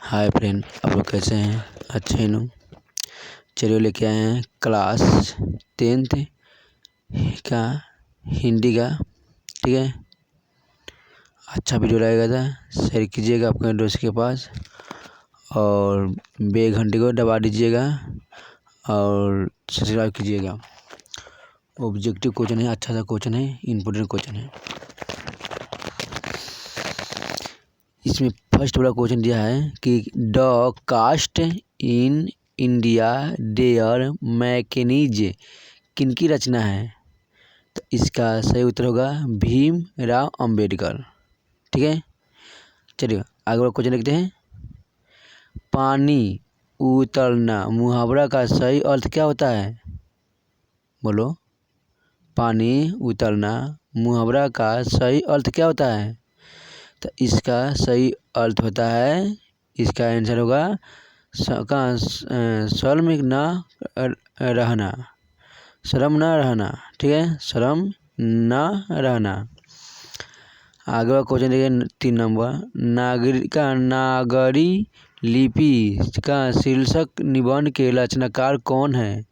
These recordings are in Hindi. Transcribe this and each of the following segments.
हाय फ्रेंड, आप लोग कैसे हैं? अच्छे हैं ना? चलिए लेके आए हैं क्लास 10th का हिंदी का। ठीक है, अच्छा वीडियो लगेगा था, शेयर कीजिएगा आपके दोस्त के पास और बेल घंटी को दबा दीजिएगा और सब्सक्राइब कीजिएगा। ऑब्जेक्टिव क्वेश्चन है, अच्छा सा क्वेश्चन है, इम्पोर्टेंट क्वेश्चन है। इसमें फर्स्ट वाला क्वेश्चन दिया है कि the caste in India their mechanism किनकी रचना है? तो इसका सही उत्तर होगा भीम राव अंबेडकर। ठीक है, चलिए आगे वाला क्वेश्चन देखते हैं। पानी उतरना मुहावरा का सही अर्थ क्या होता है? बोलो, पानी उतरना मुहावरा का सही अर्थ क्या होता है? तो इसका सही अर्थ होता है, इसका आंसर होगा शर्म ना रहना, शर्म ना रहना। ठीक है, शर्म ना रहना। आगे का क्वेश्चन देखिए 3 नंबर। नागरी लिपि का शीर्षक निबंध के रचनाकार कौन है?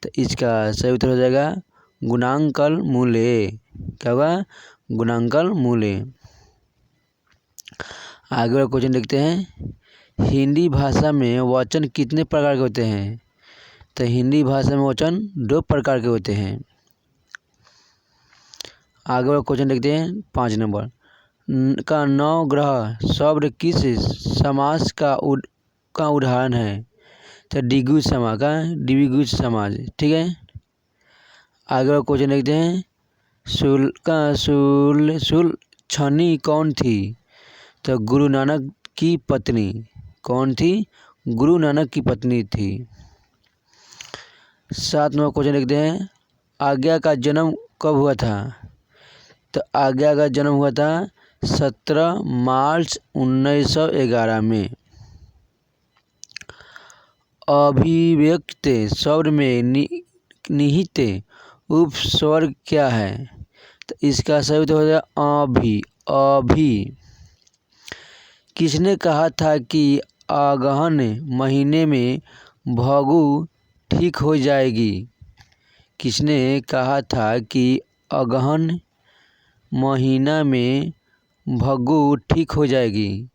तो इसका सही उत्तर हो जाएगा गुणांकल मूले। क्या होगा? गुणांकल मूले। आगे वाला क्वेश्चन देखते हैं। हिंदी भाषा में वचन कितने प्रकार के होते हैं? तो हिंदी भाषा में वचन 2 प्रकार के होते हैं। आगे वाला क्वेश्चन देखते हैं 5 नंबर का नवग्रह शब्द किस समास का उदाहरण है? तो द्विगु समाज का द्विगु समाज। ठीक है, आगे वाला क्वेश्चन देखते हैं। सुलक्षणी कौन थी? तो गुरु नानक की पत्नी। कौन थी? गुरु नानक की पत्नी थी। 7 नंबर क्वेश्चन देखते हैं। आज्ञा का जन्म कब हुआ था? तो आज्ञा का जन्म हुआ था 17 मार्च 1911 में। अभिव्यक्त शब्द में निहित उपस्वर क्या है? तो इसका सही उत्तर हो जाएगा अभी। किसने कहा था कि अगहन महीने में भगु ठीक हो जाएगी? किसने कहा था कि अगहन महीना में भगु ठीक हो जाएगी?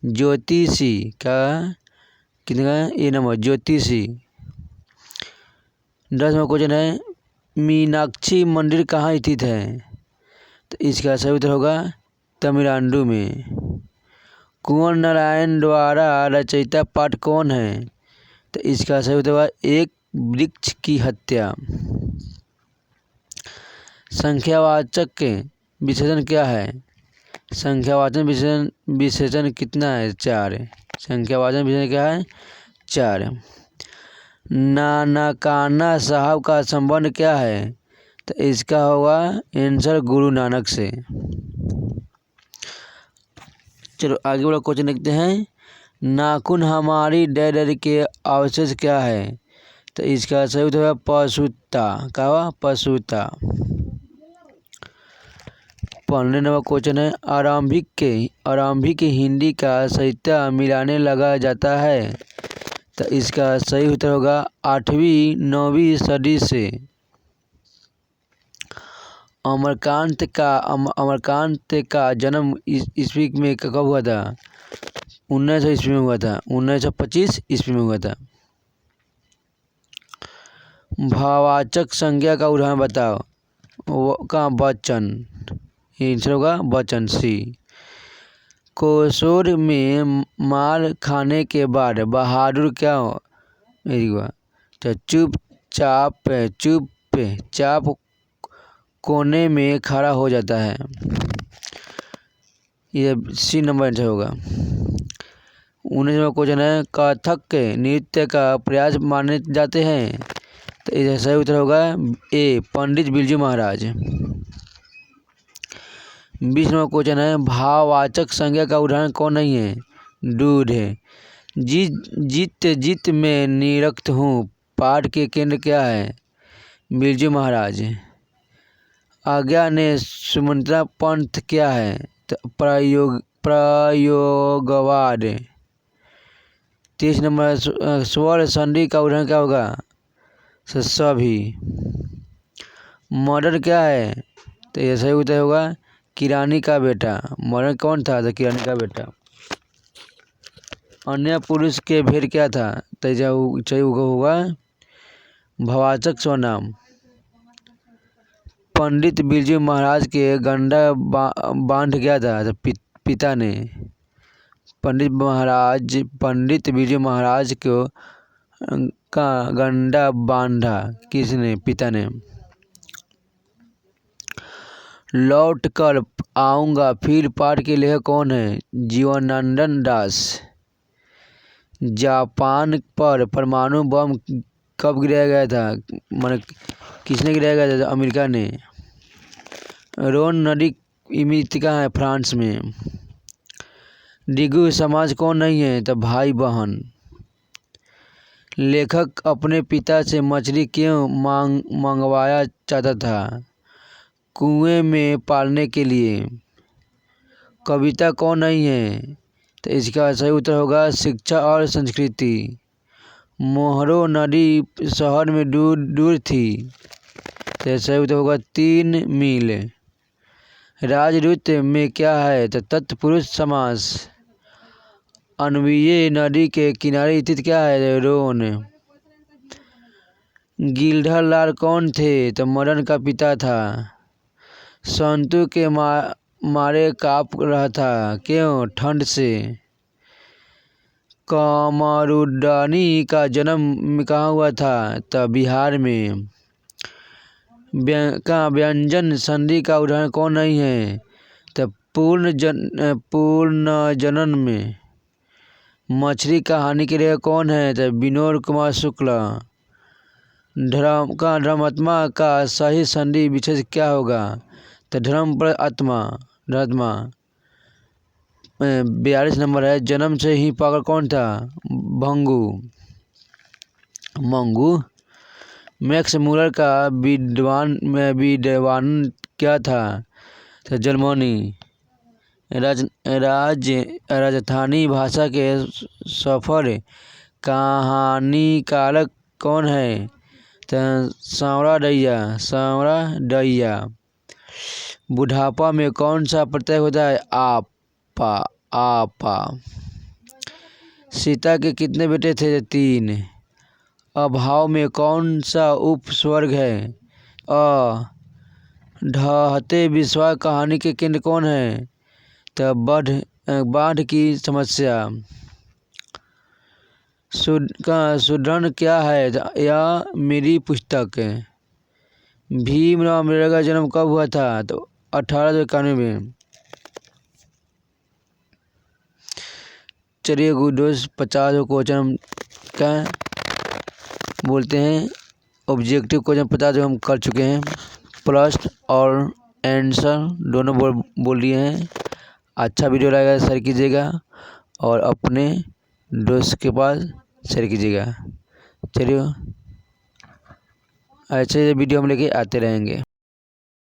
ज्योतिषी का कितने का ये नंबर ज्योतिषी। 10 नंबर क्वेश्चन है। मीनाक्षी मंदिर कहाँ स्थित है? तो इसका सही उत्तर होगा तमिलनाडु में। कुंवर नारायण द्वारा रचयिता पाठ कौन है? तो इसका सही उत्तर होगा एक वृक्ष की हत्या। संख्यावाचक विशेषण क्या है? संख्यावाचक विशेषण कितना है? 4। संख्यावाचक विशेषण क्या है? 4। नानकाना साहब का संबंध क्या है? तो इसका होगा आंसर गुरु नानक से। चलो आगे वाला क्वेश्चन देखते हैं। नाखून हमारी डेयरी के अवशेष क्या है? तो इसका सही उत्तर है पशुता। क्या हुआ? पशुता। 15 नंबर क्वेश्चन है। आरंभिक हिंदी का साहित्य मिलाने लगा जाता है। तो इसका सही उत्तर होगा 8वीं 9वीं सदी से। अमरकांत का जन्म ईस्वी में कब हुआ था? 1900 ईस्वी में हुआ था। 1925 ईस्वी में हुआ था। भाववाचक संज्ञा का उदाहरण बताओ। का वचन, आंसर होगा वचन सी। कोसोर में मार खाने के बाद बहादुर क्या हुआ? तो चुपचाप कोने में खड़ा हो जाता है। ये सी नंबर आंसर होगा। 19 नंबर क्वेश्चन है। कथक के नृत्य का प्रयास माने जाते हैं। तो इसका सही उत्तर होगा ए पंडित बिरजू महाराज। 20 नंबर क्वेश्चन है। भाववाचक संज्ञा का उदाहरण कौन नहीं है? दूध है। जीत में निरक्त हूँ पाठ के केंद्र क्या है? बिरजू महाराज। आज्ञा ने सुमंत्रा पंथ क्या है? तो प्रयोगवाद। 30 नंबर स्वर संधि का उदाहरण क्या होगा? सभी। मॉडर्न क्या है? तो ये सही उत्तर होगा किरानी का बेटा। मॉडर्न कौन था? तो किरानी का बेटा। अन्य पुरुष के भेद क्या था? तो सही होगा भवाचक स्वनाम। पंडित बिरजू महाराज के गंडा बांध क्या था? तो पिता ने। पंडित बिरजू महाराज को का गंडा बांधा किसने? पिता ने। लौट कर आऊँगा फिर पाठ के लेखक कौन है? जीवनानंद दास। जापान पर परमाणु बम कब गिराया गया था? माने किसने गिराया गया था? अमेरिका ने। रोन नदी स्थित कहाँ है? फ्रांस में। द्विगु समाज कौन नहीं है? तो भाई बहन। लेखक अपने पिता से मछली क्यों मंगवाया चाहता था? कुएं में पालने के लिए। कविता कौन नहीं है? तो इसका सही उत्तर होगा शिक्षा और संस्कृति। मोहरो नदी शहर में दूर थी। तो सही उत्तर होगा 3 मील। राजदूत में क्या है? तो तत्पुरुष समास। अनवीय नदी के किनारे स्थित क्या है? रोन। गिल्डर लाल कौन थे? तो मदन का पिता था। संतु के मारे काँप रहा था क्यों? ठंड से। कमरुद्दीन का जन्म कहाँ हुआ था? तो बिहार में। व्यंजन संधि का उदाहरण कौन नहीं है? तो पूर्ण जनन में। मछली कहानी के लिए कौन है? तो विनोद कुमार शुक्ला। धर्मात्मा का सही संधि विशेष क्या होगा? तो धर्म पर आत्मा। 42 नंबर है। जन्म से ही पागल कौन था? मंगू। मैक्स मूलर का विद्वान क्या था? तो जर्मनी। राजस्थानी भाषा के सफर कहानीकारक कौन है? तो सांवरा दैया। बुढ़ापा में कौन सा प्रत्यय होता है? आपा। सीता के कितने बेटे थे? 3। अभाव में कौन सा उपस्वर्ग है? ढहते विश्वास कहानी के केंद्र कौन है? तो बाढ़ की समस्या। सुदृढ़ क्या है? यह मेरी पुस्तक है। भीमराव अम्बेडकर का जन्म कब हुआ था? तो 1891 में। चलिए गुड दोस्त 50 क्वेश्चन का बोलते हैं। ऑब्जेक्टिव क्वेश्चन 50 हम कर चुके हैं। प्लस और आंसर दोनों बोल दिए हैं। अच्छा वीडियो लगेगा शेयर कीजिएगा और अपने दोस्त के पास शेयर कीजिएगा। चलिए ऐसे वीडियो हम लेके आते रहेंगे।